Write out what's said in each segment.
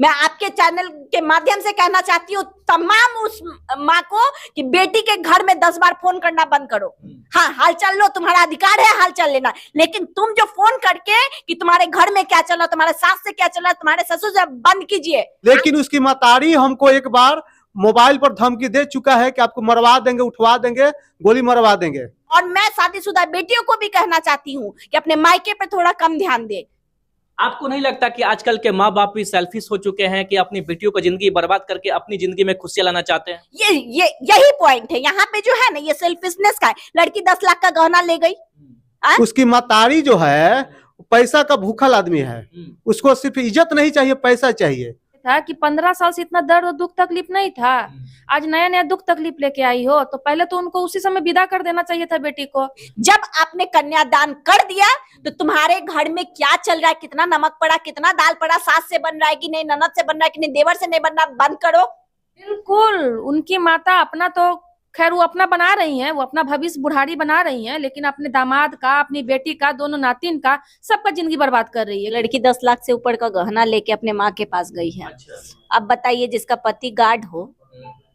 मैं आपके चैनल के माध्यम से कहना चाहती हूँ तमाम उस माँ को कि बेटी के घर में 10 बार फोन करना बंद करो। हाँ, हालचाल लो, तुम्हारा अधिकार है हालचाल लेना, लेकिन तुम जो फोन करके कि तुम्हारे घर में क्या चल रहा, तुम्हारे सास से क्या चल रहा, तुम्हारे ससुर से, बंद कीजिए। लेकिन उसकी मतारी हमको एक बार मोबाइल पर धमकी दे चुका है कि आपको मरवा देंगे, उठवा देंगे, गोली मरवा देंगे। और मैं शादीशुदा बेटियों को भी कहना चाहती हूँ कि अपने मायके पे थोड़ा कम ध्यान दे। आपको नहीं लगता कि आजकल के माँ बाप भी सेल्फिश हो चुके हैं कि अपनी बेटियों को जिंदगी बर्बाद करके अपनी जिंदगी में खुशियां लाना चाहते हैं? यही पॉइंट है यहाँ पे जो है ना, ये सेल्फिशनेस का है। लड़की 10 लाख का गहना ले गई। उसकी मतारी जो है पैसा का भूखल आदमी है, उसको सिर्फ इज्जत नहीं चाहिए, पैसा चाहिए। था कि 15 साल से इतना दर्द और दुख तकलीफ नहीं था, आज नया नया दुख तकलीफ लेके आई हो, तो पहले तो उनको उसी समय विदा कर देना चाहिए था बेटी को। जब आपने कन्यादान कर दिया तो तुम्हारे घर में क्या चल रहा है, कितना नमक पड़ा, कितना दाल पड़ा, सास से बन रहा है कि नहीं, ननद से बन रहा है कि नहीं, देवर से नहीं बन रहा, बंद करो। बिल्कुल, उनकी माता अपना तो खैर वो अपना बना रही हैं, वो अपना भविष्य बुढ़ारी बना रही हैं, लेकिन अपने दामाद का, अपनी बेटी का, दोनों नातिन का, सबका जिंदगी बर्बाद कर रही है। लड़की 10 लाख से ऊपर का गहना लेके अपने माँ के पास गई है। अब बताइए, जिसका पति गार्ड हो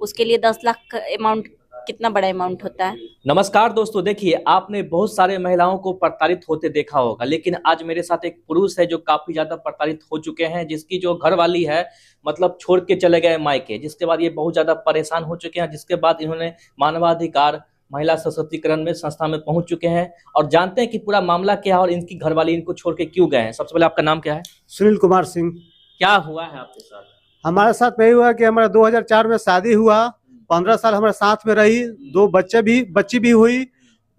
उसके लिए 10 लाख का अमाउंट कितना बड़ा अमाउंट होता है। नमस्कार दोस्तों, देखिए आपने बहुत सारे महिलाओं को प्रताड़ित होते देखा होगा, लेकिन आज मेरे साथ एक पुरुष है जो काफी ज्यादा प्रताड़ित हो चुके हैं, जिसकी जो घरवाली है मतलब छोड़ के चले गए मायके, जिसके बाद ये बहुत ज्यादा परेशान हो चुके हैं, जिसके बाद इन्होंने मानवाधिकार महिला सशक्तिकरण में संस्था में पहुंच चुके हैं और जानते हैं कि पूरा मामला क्या है और इनकी घरवाली इनको छोड़ के क्यों गए हैं। सबसे पहले आपका नाम क्या है? सुनील कुमार सिंह। क्या हुआ है आपके साथ? हमारे साथ नहीं हुआ कि हमारा 2004 में शादी हुआ, 15 साल हमारे साथ में रही, 2 बच्ची भी हुई,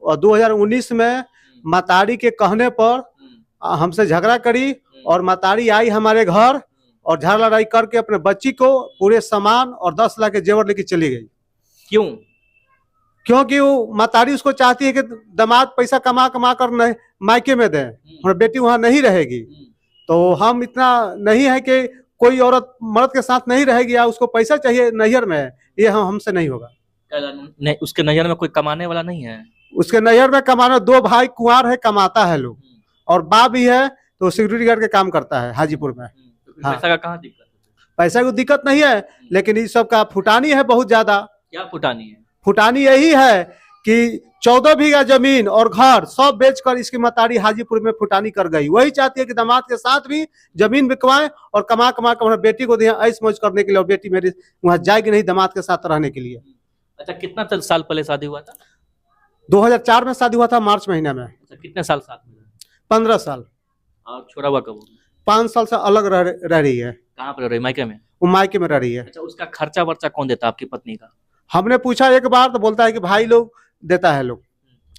और 2019 में मतारी के कहने पर हमसे झगड़ा करी और मतारी आई हमारे घर और झगड़ा लड़ाई करके अपने बच्ची को पूरे सामान और 10 लाख के जेवर लेके चली गई। क्यों? क्योंकि वो मतारी उसको चाहती है कि दामाद पैसा कमा कमा कर मायके में दे और बेटी वहां नहीं रहेगी। तो हम इतना नहीं है कि कोई औरत मर्द के साथ नहीं रहेगी या उसको पैसा चाहिए नैहर में, ये हमसे नहीं होगा। नहीं, उसके नैहर में कोई कमाने वाला नहीं है? उसके नैहर में कमाना, 2 भाई कुंवार है, कमाता है लोग, और बाप भी है तो सिक्योरिटी गार्ड के काम करता है हाजीपुर में। हाँ। पैसा का कहाँ दिक्कत है? पैसा की दिक्कत नहीं है, लेकिन इस सब का फुटानी है बहुत ज्यादा। क्या फुटानी है? फुटानी यही है कि 14 बीघा जमीन और घर सब बेचकर इसकी मतारी हाजीपुर में फुटानी कर गई। वही चाहती है कि दामाद के साथ भी जमीन बिकवाएं और कमा कमा कर बेटी को दिया ऐश मौज करने के लिए, और बेटी मेरी वहां जाएगी नहीं दामाद के साथ रहने के लिए। अच्छा, कितना साल पहले शादी हुआ था? 2004 में शादी हुआ था, मार्च महीना में। अच्छा, कितने साल साथ में? 15 साल। और छोड़ा हुआ कब? 5 साल से अलग रह रही है। कहाँ पर रह रही? मायके में? वो मायके में रह रही है। अच्छा, उसका खर्चा वर्चा कौन देता आपकी पत्नी का? हमने पूछा एक बार तो बोलता है कि भाई लोग देता है लोग।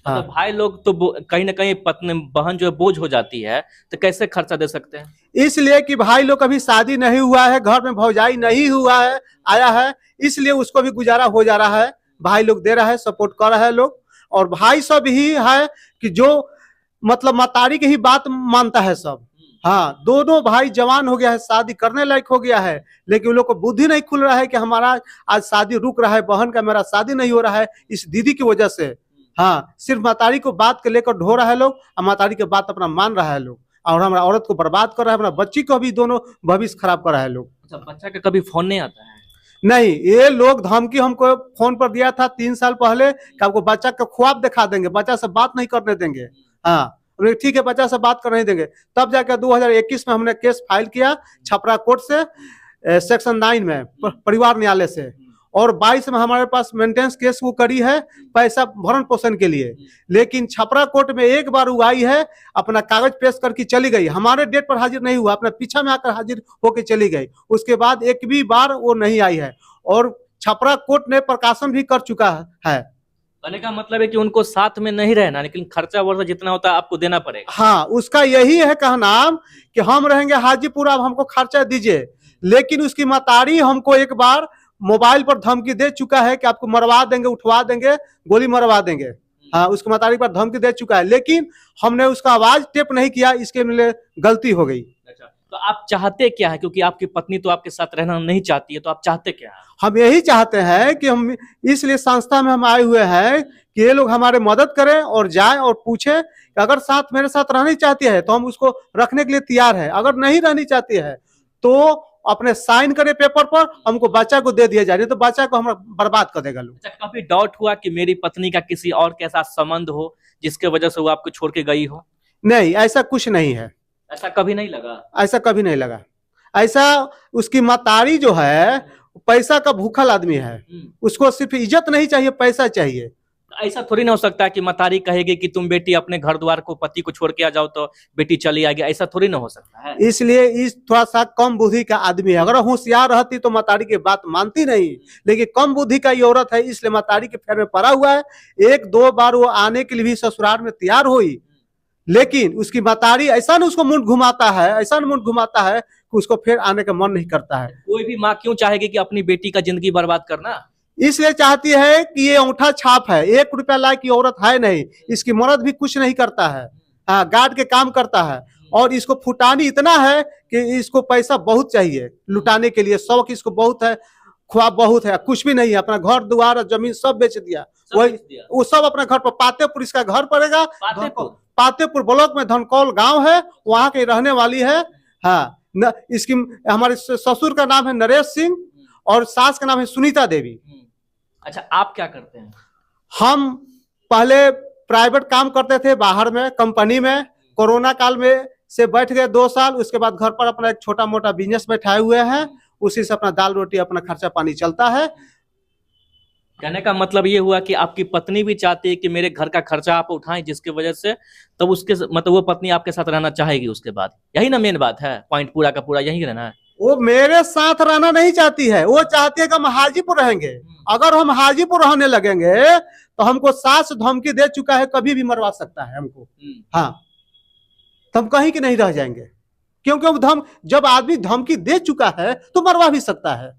हाँ। तो भाई लोग तो कहीं ना कहीं पत्नी बहन जो है बोझ हो जाती है, तो कैसे खर्चा दे सकते हैं? इसलिए कि भाई लोग कभी शादी नहीं हुआ है, घर में भौजाई नहीं हुआ है, आया है, इसलिए उसको भी गुजारा हो जा रहा है। भाई लोग दे रहा है, सपोर्ट कर रहा है लोग, और भाई सब ही है कि जो मतलब मतारी की ही बात मानता है सब। हाँ, दोनों भाई जवान हो गया है, शादी करने लायक हो गया है, लेकिन उन लोग को बुद्धि नहीं खुल रहा है कि हमारा आज शादी रुक रहा है, बहन का मेरा शादी नहीं हो रहा है इस दीदी की वजह से। हाँ, सिर्फ मतारी को बात के लेकर ढो रहा है लोग, और मतारी के बात अपना मान रहा है लोग, और हमारा औरत को बर्बाद कर रहा है, अपना बच्ची को भी दोनों भविष्य खराब कर रहा है लोग। अच्छा, बच्चा का कभी फोन नहीं आता है? नहीं, ये लोग धमकी हमको फोन पर दिया था 3 साल पहले कि आपको बच्चा का ख्वाब दिखा देंगे, बच्चा से बात नहीं करने देंगे। हाँ, ठीक है, बच्चा से बात कर नहीं देंगे। तब जाकर 2021 में हमने केस फाइल किया छपरा कोर्ट से, सेक्शन 9 में परिवार न्यायालय से, और 22 में हमारे पास मेंटेनेंस केस वो करी है पैसा भरण पोषण के लिए। लेकिन छपरा कोर्ट में एक बार वो आई है, अपना कागज पेश करके चली गई, हमारे डेट पर हाजिर नहीं हुआ, अपना पीछा में आकर हाजिर होकर चली गई। उसके बाद एक भी बार वो नहीं आई है, और छपरा कोर्ट ने प्रकाशन भी कर चुका है। कहने का मतलब है कि उनको साथ में नहीं रहना, लेकिन खर्चा वर्चा जितना होता है आपको देना पड़ेगा। हाँ, उसका यही है कहना कि हम रहेंगे हाजीपुर, आप हमको खर्चा दीजिए। लेकिन उसकी मतारी हमको एक बार मोबाइल पर धमकी दे चुका है कि आपको मरवा देंगे, उठवा देंगे, गोली मरवा देंगे। हाँ, उसकी मतारी पर धमकी दे चुका है, लेकिन हमने उसका आवाज टेप नहीं किया, इसके लिए गलती हो गई। अच्छा, तो आप चाहते क्या है? क्योंकि आपकी पत्नी तो आपके साथ रहना नहीं चाहती है, तो आप चाहते क्या है? हम यही चाहते हैं कि हम इसलिए संस्था में हम आए हुए हैं कि ये लोग हमारे मदद करें और जाए और पूछे कि अगर साथ मेरे साथ रहनी चाहती है तो हम उसको रखने के लिए तैयार है, अगर नहीं रहनी चाहती है तो अपने साइन करे पेपर पर, हमको बच्चा को दे दिया जाए, नहीं तो बच्चा को हम बर्बाद कर देगा लोग। अच्छा, कभी डाउट हुआ कि मेरी पत्नी का किसी और के साथ संबंध हो जिसके वजह से वो आपको छोड़ के गई हो? नहीं, ऐसा कुछ नहीं है, ऐसा कभी नहीं लगा? ऐसा कभी नहीं लगा। ऐसा उसकी मतारी जो है पैसा का भूखल आदमी है, उसको सिर्फ इज्जत नहीं चाहिए, पैसा चाहिए। ऐसा थोड़ी ना हो सकता है कि मतारी कहेगी कि तुम बेटी अपने घर द्वार को, पति को छोड़ के आ जाओ तो बेटी चली आएगी, ऐसा थोड़ी ना हो सकता है। इसलिए इस थोड़ा सा कम बुद्धि का आदमी है। अगर होशियार रहती तो मतारी की बात मानती नहीं, लेकिन कम बुद्धि का ये औरत है, इसलिए मतारी के फेर में पड़ा हुआ है। एक दो बार वो आने के लिए भी ससुराल में तैयार हुई, लेकिन उसकी मतारी ऐसा न उसको मुंड घुमाता है, ऐसा न मुंड घुमाता है कि उसको फिर आने का मन नहीं करता है। कोई भी माँ क्यों चाहेगी कि अपनी बेटी का जिंदगी बर्बाद करना? इसलिए चाहती है कि ये अंगूठा छाप है, 1 रुपया लायक की औरत है नहीं, इसकी मर्द भी कुछ नहीं करता है, हाँ, गार्ड के काम करता है, और इसको फुटानी इतना है कि इसको पैसा बहुत चाहिए लुटाने के लिए, शौक इसको बहुत है, ख्वाब बहुत है, कुछ भी नहीं है, अपना घर द्वार जमीन सब बेच दिया। वही वो सब अपना घर पर, पातेपुर इसका घर पड़ेगा, पातेपुर ब्लॉक में धनकौल गांव है, वहां के रहने वाली है। हाँ, इसकी हमारे ससुर का नाम है नरेश सिंह और सास का नाम है सुनीता देवी। अच्छा, आप क्या करते हैं? हम पहले प्राइवेट काम करते थे बाहर में, कंपनी में। कोरोना काल में से बैठ गए 2 साल, उसके बाद घर पर अपना एक छोटा मोटा बिजनेस बैठाए हुए हैं, उसी से अपना दाल रोटी अपना खर्चा पानी चलता है। कहने का मतलब ये हुआ कि आपकी पत्नी भी चाहती है कि मेरे घर का खर्चा आप उठाएं, जिसकी वजह से तब उसके मतलब वो पत्नी आपके साथ रहना चाहेगी उसके बाद, यही ना मेन बात है, पॉइंट पूरा का पूरा यही रहना है। वो मेरे साथ रहना नहीं चाहती है, वो चाहती है कि हम हाजीपुर रहेंगे। अगर हम हाजीपुर रहने लगेंगे तो हमको सास धमकी दे चुका है, कभी भी मरवा सकता है हमको। हाँ, तो हम कहीं के नहीं रह जाएंगे, क्योंकि जब आदमी धमकी दे चुका है तो मरवा भी सकता है,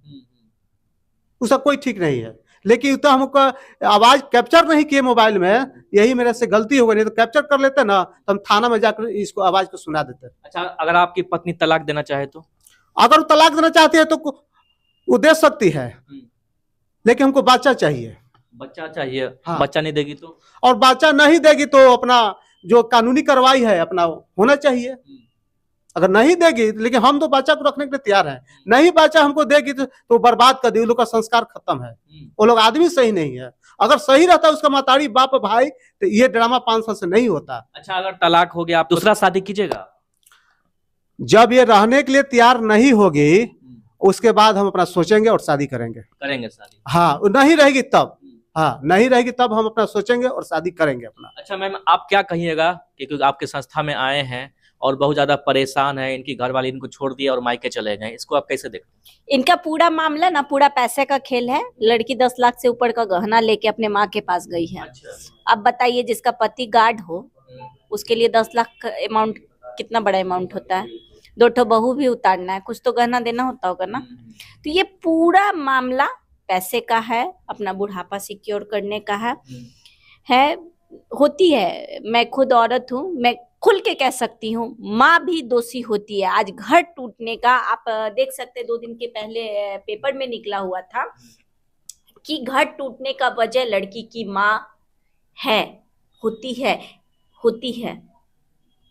उसका कोई ठीक नहीं है। लेकिन तो हमको आवाज कैप्चर नहीं किए मोबाइल में, यही मेरे से गलती हो गई, नहीं तो कैप्चर कर लेते ना, तो हम थाना में जाकर इसको आवाज को सुना देते। अच्छा, अगर आपकी पत्नी तलाक देना चाहे तो? अगर वो तलाक देना चाहती है तो वो दे सकती है, लेकिन हमको बच्चा चाहिए। बच्चा चाहिए? हाँ। बच्चा नहीं देगी तो? और बच्चा नहीं देगी तो अपना जो कानूनी कार्रवाई है अपना होना चाहिए। अगर नहीं देगी, लेकिन हम तो बच्चा को रखने के लिए तैयार हैं, नहीं बच्चा हमको देगी तो बर्बाद कर दी, उन लोग का संस्कार खत्म है, वो लोग आदमी सही नहीं है। अगर सही रहता उसका मातारी बाप भाई तो ये ड्रामा 5 साल से नहीं होता। अच्छा, अगर तलाक हो गया आप दूसरा शादी कीजिएगा? जब ये रहने के लिए तैयार नहीं होगी, उसके बाद हम अपना सोचेंगे और शादी करेंगे। करेंगे शादी? हाँ, नहीं रहेगी तब, हाँ, नहीं रहेगी तब हम अपना सोचेंगे और शादी करेंगे अपना। अच्छा मैम, आप क्या कहिएगा कि क्योंकि आपके संस्था में आए हैं और बहुत ज्यादा परेशान है, इनकी घरवाली इनको छोड़ दिया और मायके चले गए, इसको आप कैसे देखते हैं? इनका पूरा मामला ना पूरा पैसे का खेल है। लड़की 10 लाख से ऊपर का गहना लेके अपने माँ के पास गई है। अच्छा। अब बताइए, जिसका पति गार्ड हो उसके लिए 10 लाख का अमाउंट कितना बड़ा अमाउंट होता है। 2 ठो बहू भी उतारना है, कुछ तो गहना देना होता होगा ना। तो ये पूरा मामला पैसे का है, अपना बुढ़ापा सिक्योर करने का है। होती है, मैं खुद औरत हूँ, मैं खुल के कह सकती हूँ, माँ भी दोषी होती है। आज घर टूटने का आप देख सकते हैं, 2 दिन के पहले पेपर में निकला हुआ था कि घर टूटने का वजह लड़की की माँ है, होती है।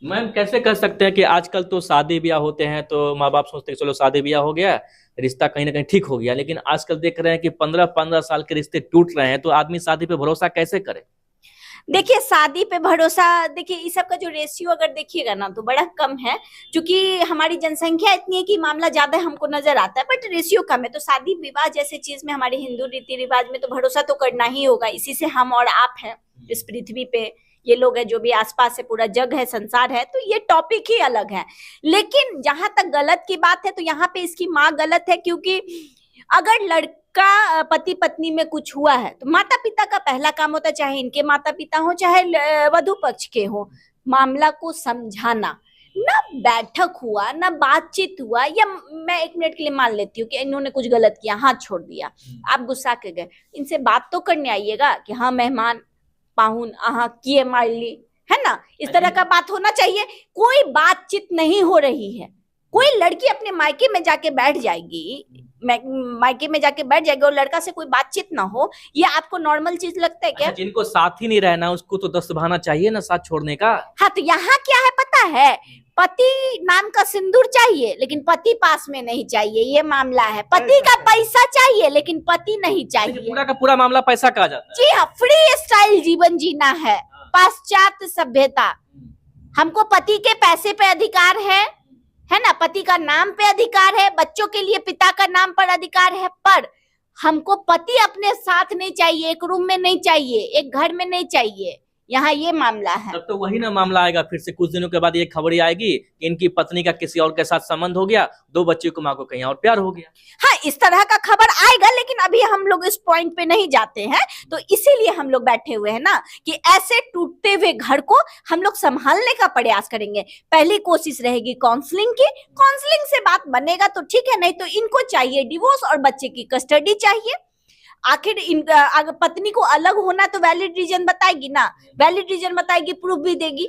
मैम, कैसे कर सकते हैं कि आजकल तो शादी ब्याह होते हैं तो माँ बाप सोचते हैं चलो शादी ब्याह हो गया, रिश्ता कहीं ना कहीं ठीक हो गया, लेकिन आजकल देख रहे हैं कि 15-15 साल के रिश्ते टूट रहे हैं, तो आदमी शादी पे भरोसा कैसे करे? देखिए, शादी पे भरोसा, देखिए इस सब का जो रेशियो अगर देखिएगा ना तो बड़ा कम है, क्योंकि हमारी जनसंख्या इतनी है कि मामला ज्यादा हमको नजर आता है, बट रेशियो कम है। तो शादी विवाह जैसे चीज में, हमारे हिंदू रीति रिवाज में तो भरोसा तो करना ही होगा। इसी से हम और आप हैं इस पृथ्वी पे, ये लोग है जो भी आसपास से पूरा जग है, संसार है, तो ये टॉपिक ही अलग है। लेकिन जहां तक गलत की बात है तो यहाँ पे इसकी माँ गलत है, क्योंकि अगर लड़का पति पत्नी में कुछ हुआ है तो माता पिता का पहला काम होता है, चाहे इनके माता पिता हो चाहे वधू पक्ष के हो, मामला को समझाना। ना बैठक हुआ, ना बातचीत हुआ, या मैं 1 मिनट के लिए मान लेती हूँ कि इन्होंने कुछ गलत किया, हाथ छोड़ दिया, आप गुस्सा के गए, इनसे बात तो करने आइएगा कि हाँ मेहमान पाहुन आहा किए मार ली, है ना, इस तरह का बात होना चाहिए। कोई बातचीत नहीं हो रही है। कोई लड़की अपने मायके में जाके बैठ जाएगी, मायके में जाके बैठ जाएगी और लड़का से कोई बातचीत ना हो, ये आपको नॉर्मल चीज लगता है क्या? जिनको साथ ही नहीं रहना उसको तो 10 बहाना चाहिए ना साथ छोड़ने का। हाँ, तो यहाँ क्या है पता मामला है। पति नाम का सिंदूर चाहिए लेकिन पति पास में नहीं चाहिए, ये मामला है। पति का पैसा चाहिए लेकिन पति नहीं चाहिए। पूरा का पूरा मामला पैसा का आ जाता है। जी हाँ, फ्री स्टाइल जीवन जीना है, पाश्चात्य सभ्यता। हमको पति के पैसे पे अधिकार है ना, पति का नाम पे अधिकार है, बच्चों के लिए पिता का नाम पर अधिकार है, पर हमको पति अपने साथ नहीं चाहिए, एक रूम में नहीं चाहिए, एक घर में नहीं चाहिए। यहाँ ये मामला है। तब तो वही ना मामला आएगा फिर से कुछ दिनों के बाद ये खबरें आएगी कि इनकी पत्नी का किसी और के साथ संबंध हो गया, 2 बच्चे को माँ को कहीं और प्यार हो गया। हाँ, इस तरह का खबर आएगा, लेकिन अभी हम लोग इस पॉइंट पे नहीं जाते हैं, तो इसीलिए हम लोग बैठे हुए हैं ना कि ऐसे टूटते हुए घर को हम लोग संभालने का प्रयास करेंगे। पहली कोशिश रहेगी काउंसलिंग की, काउंसलिंग से बात बनेगा तो ठीक है, नहीं तो इनको चाहिए डिवोर्स और बच्चे की कस्टडी चाहिए। आखिर अगर पत्नी को अलग होना तो वैलिड रीजन बताएगी ना, वैलिड रीजन बताएगी, प्रूफ भी देगी,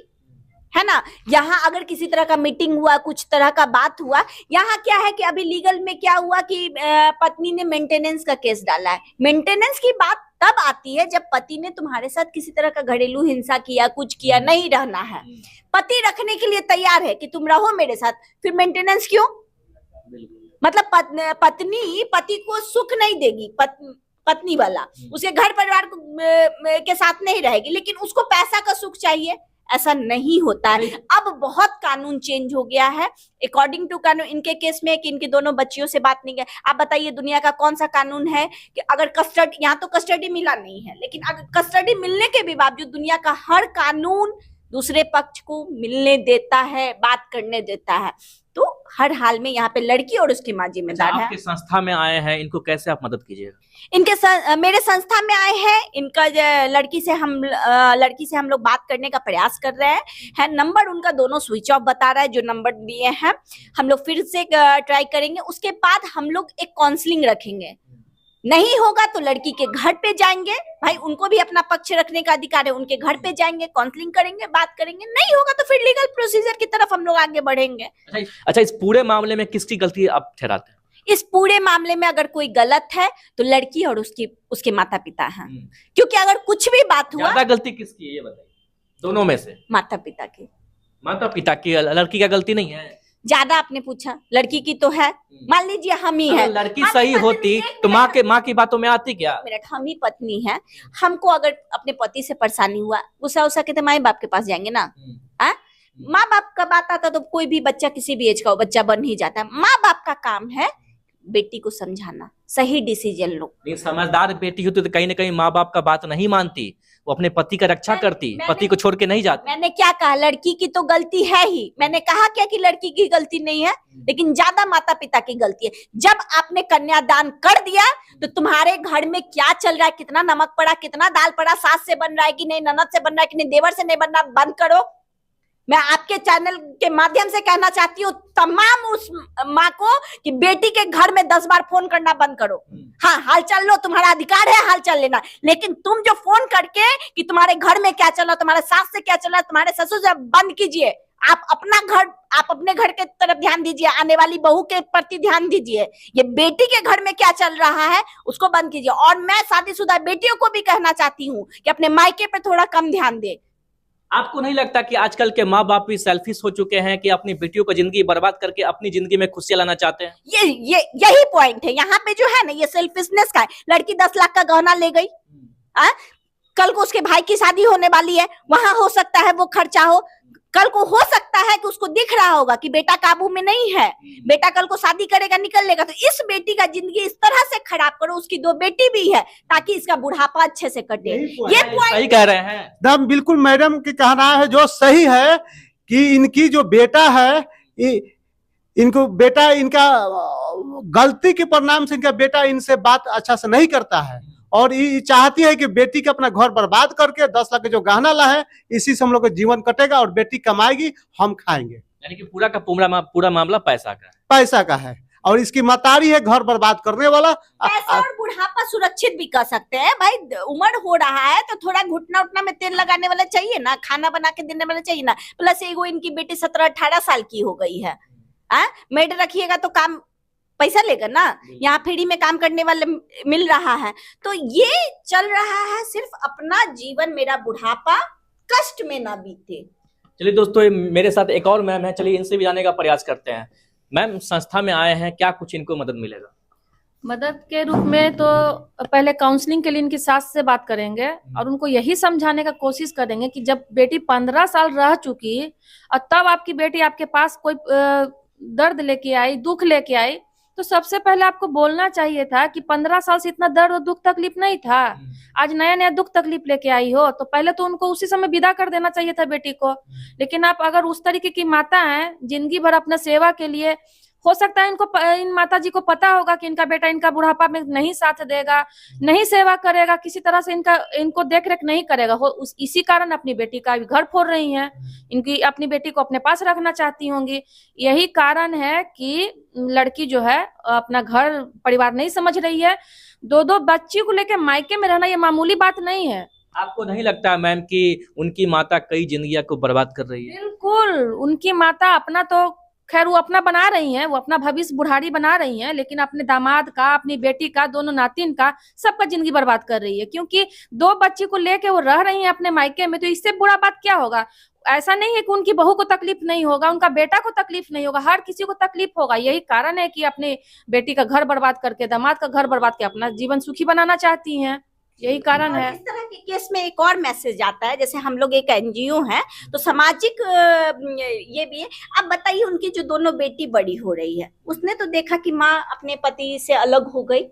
है ना। यहाँ अगर किसी तरह का मीटिंग हुआ, कुछ तरह का बात हुआ, यहाँ क्या है कि अभी लीगल में क्या हुआ कि पत्नी ने मेंटेनेंस का केस डाला है। मेंटेनेंस की बात तब आती है जब पति ने तुम्हारे साथ किसी तरह का घरेलू हिंसा किया, कुछ किया, नहीं रहना है, पति रखने के लिए तैयार है कि तुम रहो मेरे साथ, फिर मेंटेनेंस क्यों? मतलब पत्नी पति को सुख नहीं देगी, पत्नी वाला उसके घर परिवार के साथ नहीं रहेगी, लेकिन उसको पैसा का सुख चाहिए। ऐसा नहीं होता है। अब बहुत कानून चेंज हो गया है अकॉर्डिंग टू कानून। इनके केस में कि इनकी दोनों बच्चियों से बात नहीं है। आप बताइए दुनिया का कौन सा कानून है कि अगर कस्टडी, यहाँ तो कस्टडी मिला नहीं है, लेकिन अगर कस्टडी मिलने के भी बावजूद दुनिया का हर कानून दूसरे पक्ष को मिलने देता है, बात करने देता है। तो हर हाल में यहाँ पे लड़की और उसकी माँ जिम्मेदार है। आपकी संस्था में आए हैं, इनको कैसे आप मदद कीजिएगा? मेरे संस्था में आए हैं, इनका लड़की से हम लोग बात करने का प्रयास कर रहे हैं। नंबर उनका दोनों स्विच ऑफ बता रहा है, जो नंबर दिए हैं हम लोग फिर से ट्राई करेंगे। उसके बाद हम लोग एक काउंसलिंग रखेंगे, नहीं होगा तो लड़की के घर पे जाएंगे, भाई उनको भी अपना पक्ष रखने का अधिकार है, उनके घर पे जाएंगे, काउंसलिंग करेंगे, बात करेंगे, नहीं होगा तो फिर लीगल प्रोसीजर की तरफ हम लोग आगे बढ़ेंगे। अच्छा, इस पूरे मामले में किसकी गलती आप ठहराते हैं? इस पूरे मामले में अगर कोई गलत है तो लड़की और उसके माता पिता हैं, क्योंकि अगर कुछ भी बात हुआ, ज्यादा गलती किसकी है ये बताइए, दोनों में से? माता पिता की। माता पिता की, लड़की का गलती नहीं है? ज्यादा आपने पूछा, लड़की की तो है। मान लीजिए हम ही है, लड़की सही होती तो माँ की बातों में आती क्या? मिनट, हम ही पत्नी है, हमको अगर अपने पति से परेशानी हुआ, गुस्सा उसा के तो माँ बाप के पास जाएंगे ना। माँ बाप का बात आता तो कोई भी बच्चा, किसी भी एज का बच्चा बन ही जाता है। माँ बाप का काम है बेटी को समझाना, सही डिसीजन लो। समझदार बेटी होती तो कहीं ना कहीं माँ बाप का बात नहीं मानती, वो अपने पति का रक्षा करती, पति को छोड़ के नहीं जाती। मैंने क्या कहा, लड़की की तो गलती है ही। मैंने कहा क्या कि लड़की की गलती नहीं है, लेकिन ज्यादा माता पिता की गलती है। जब आपने कन्यादान कर दिया तो तुम्हारे घर में क्या चल रहा है, कितना नमक पड़ा, कितना दाल पड़ा, सास से बन रहा है कि नहीं, ननद से बन रहा है कि नहीं, देवर से नहीं बन रहा, बंद करो। मैं आपके चैनल के माध्यम से कहना चाहती हूँ तमाम उस माँ को कि बेटी के घर में 10 बार फोन करना बंद करो। हाँ, हालचाल लो, तुम्हारा अधिकार है हालचाल लेना, लेकिन तुम जो फोन करके कि तुम्हारे घर में क्या चल रहा, तुम्हारे सास से क्या चल रहा, तुम्हारे ससुर से, बंद कीजिए। आप अपने घर के तरफ ध्यान दीजिए, आने वाली बहू के प्रति ध्यान दीजिए। ये बेटी के घर में क्या चल रहा है उसको बंद कीजिए। और मैं शादीशुदा बेटियों को भी कहना चाहती हूँ कि अपने मायके पे थोड़ा कम ध्यान दे। आपको नहीं लगता कि आजकल के माँ बाप भी सेल्फिश हो चुके हैं कि अपनी बेटियों को जिंदगी बर्बाद करके अपनी जिंदगी में खुशियां लाना चाहते हैं? यही पॉइंट है यहाँ पे जो है ना, ये सेल्फिशनेस का है। लड़की 10 लाख का गहना ले गई, कल को उसके भाई की शादी होने वाली है, वहां हो सकता है वो खर्चा हो। कल को हो सकता है कि उसको दिख रहा होगा कि बेटा काबू में नहीं है, बेटा कल को शादी करेगा, निकल लेगा, तो इस बेटी का जिंदगी इस तरह से खराब करो। उसकी 2 बेटी भी है ताकि इसका बुढ़ापा अच्छे से कटे। ये सही कह रहे हैं एकदम बिल्कुल। मैडम की कहना है जो सही है कि इनकी जो बेटा है, इनको बेटा, इनका गलती के परिणाम से इनका बेटा इनसे बात अच्छा से नहीं करता है, और ये चाहती है कि बेटी का अपना घर बर्बाद करके 10 लाख के जो गहना ला है, इसी से हम लोग का जीवन कटेगा और बेटी कमाएगी, हम खाएंगे। यानी कि पूरा का पूरा मामला पैसा का है। पैसा का है, और इसकी मतारी है घर बर्बाद करने वाला। पैसा और बुढ़ापा सुरक्षित भी कर सकते हैं भाई। उम्र हो रहा है तो थोड़ा घुटना उठना में तेल लगाने वाला चाहिए ना, खाना बना के देने वाला चाहिए ना। प्लस एगो इनकी बेटी 17-18 साल की हो गई है। मेड रखिएगा तो काम पैसा लेगा ना, यहाँ फ्री में काम करने वाले मिल रहा है। तो ये चल रहा है सिर्फ अपना जीवन, मेरा बुढ़ापा कष्ट में ना बीते। चलिए दोस्तों, मेरे साथ एक और मैम है, चलिए इनसे भी जाने का प्रयास करते हैं। मैम, संस्था में आए हैं, क्या कुछ इनको मदद मिलेगा? मदद के रूप में तो पहले काउंसलिंग के लिए इनकी सास से बात करेंगे और उनको यही समझाने का कोशिश करेंगे कि जब बेटी 15 साल रह चुकी और तब आपकी बेटी आपके पास कोई दर्द लेके आई, दुख लेके आई, तो सबसे पहले आपको बोलना चाहिए था कि 15 साल से इतना दर्द और दुख तकलीफ नहीं था। आज नया नया दुख तकलीफ लेके आई हो तो पहले तो उनको उसी समय विदा कर देना चाहिए था बेटी को। लेकिन आप अगर उस तरीके की माता हैं, जिंदगी भर अपना सेवा के लिए, हो सकता है इन माता जी को पता होगा कि इनका बेटा इनका बुढ़ापा में नहीं साथ देगा, नहीं सेवा करेगा, किसी तरह से इनको देख रेख नहीं करेगा, इसी कारण अपनी बेटी का घर फोड़ रही हैं। इनकी अपनी बेटी को अपने पास रखना चाहती होंगी। यही कारण है कि लड़की जो है अपना घर परिवार नहीं समझ रही है। दो बच्ची को लेकर मायके में रहना ये मामूली बात नहीं है। आपको नहीं लगता मैम कि उनकी माता कई जिंदगियां को बर्बाद कर रही है? बिल्कुल, उनकी माता अपना तो खैर वो अपना बना रही हैं, वो अपना भविष्य बुढ़ारी बना रही हैं, लेकिन अपने दामाद का, अपनी बेटी का, दोनों नातिन का, सबका जिंदगी बर्बाद कर रही है। क्योंकि 2 बच्ची को लेके वो रह रही हैं अपने मायके में, तो इससे बुरा बात क्या होगा? ऐसा नहीं है कि उनकी बहू को तकलीफ नहीं होगा, उनका बेटा को तकलीफ नहीं होगा, हर किसी को तकलीफ होगा। यही कारण है कि अपने बेटी का घर बर्बाद करके, दामाद का घर बर्बाद करके अपना जीवन सुखी बनाना चाहती हैं। यही कारण है। इस तरह के केस में एक और मैसेज आता है, जैसे हम लोग एक एनजीओ है तो सामाजिक ये भी है। अब बताइए, उनकी जो दोनों बेटी बड़ी हो रही है, उसने तो देखा कि माँ अपने पति से अलग हो गई,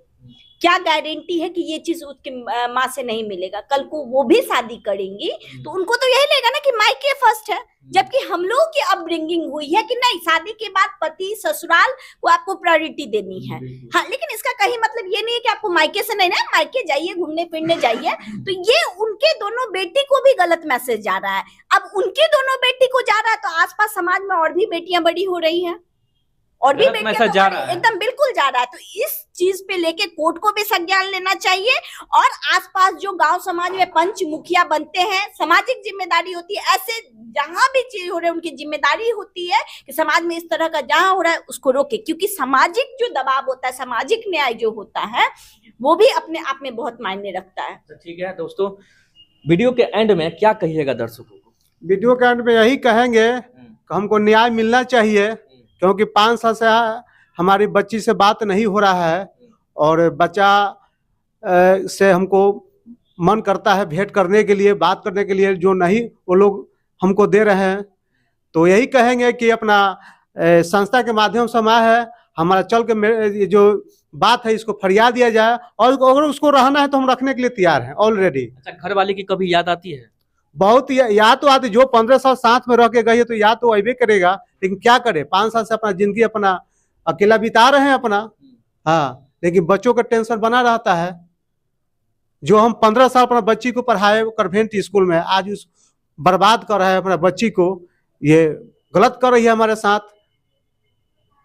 क्या गारंटी है कि ये चीज उसकी माँ से नहीं मिलेगा? कल को वो भी शादी करेंगी तो उनको तो यही लगेगा ना कि मायके फर्स्ट है, जबकि हम लोगों की अपब्रिंगिंग हुई है कि नहीं, शादी के बाद पति ससुराल को आपको प्रायोरिटी देनी है। हाँ, लेकिन इसका कहीं मतलब ये नहीं है कि आपको मायके से नहीं ना, मायके जाइए, घूमने फिरने जाइए। तो ये उनके दोनों बेटी को भी गलत मैसेज जा रहा है। अब उनके दोनों बेटी को जा रहा है तो आसपास समाज में और भी बेटियां बड़ी हो रही हैं, और भी बेटियां जा रहा है, एकदम बिल्कुल जा रहा है। तो इस चीज पे लेके कोर्ट को भी संज्ञान लेना चाहिए, और आसपास जो गांव समाज में पंच मुखिया बनते हैं, सामाजिक जिम्मेदारी होती है, ऐसे जहां भी चीज हो रही है उनकी जिम्मेदारी होती है कि समाज में इस तरह का जहां हो रहा है उसको रोके। क्योंकि सामाजिक जो दबाव होता है, सामाजिक न्याय जो होता है, वो भी अपने आप में बहुत मायने रखता है। तो ठीक है दोस्तों, वीडियो के एंड में क्या कहिएगा दर्शकों को? वीडियो के एंड में यही कहेंगे कि हमको न्याय मिलना चाहिए, क्योंकि 5 साल से हमारी बच्ची से बात नहीं हो रहा है, और बच्चा से हमको मन करता है भेंट करने के लिए, बात करने के लिए, जो नहीं वो लोग हमको दे रहे हैं। तो यही कहेंगे कि अपना संस्था के माध्यम से हमारा है, हमारा चल के ये जो बात है इसको फरियाद दिया जाए, और अगर उसको रहना है तो हम रखने के लिए तैयार हैं ऑलरेडी। अच्छा, घर वाले की कभी याद आती है? बहुत याद तो आती, जो 15 साल साथ में रह के गई है तो याद तो अबे करेगा, लेकिन क्या करे, 5 साल से अपना जिंदगी अपना अकेला बिता रहे हैं अपना। हाँ, लेकिन बच्चों का टेंशन बना रहता है। जो हम 15 साल अपना बच्ची को पढ़ाए कन्वेंट स्कूल में, आज उस बर्बाद कर रहा है अपना बच्ची को, ये गलत कर रही है हमारे साथ।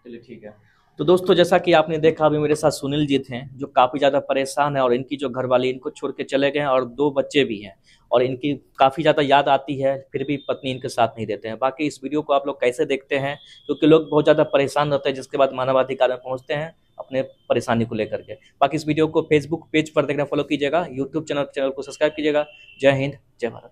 चलिए ठीक है। तो दोस्तों, जैसा कि आपने देखा, अभी मेरे साथ सुनील जी थे जो काफ़ी ज़्यादा परेशान है, और इनकी जो घरवाली इनको छोड़ के चले गए हैं, और 2 बच्चे भी हैं, और इनकी काफ़ी ज़्यादा याद आती है, फिर भी पत्नी इनके साथ नहीं देते हैं। बाकी इस वीडियो को आप लोग कैसे देखते हैं? क्योंकि लोग बहुत ज़्यादा परेशान रहते हैं, जिसके बाद मानवाधिकार में पहुँचते हैं अपने परेशानी को लेकर के। बाकी इस वीडियो को फेसबुक पेज पर देखना फॉलो कीजिएगा, यूट्यूब चैनल को सब्सक्राइब कीजिएगा। जय हिंद, जय भारत।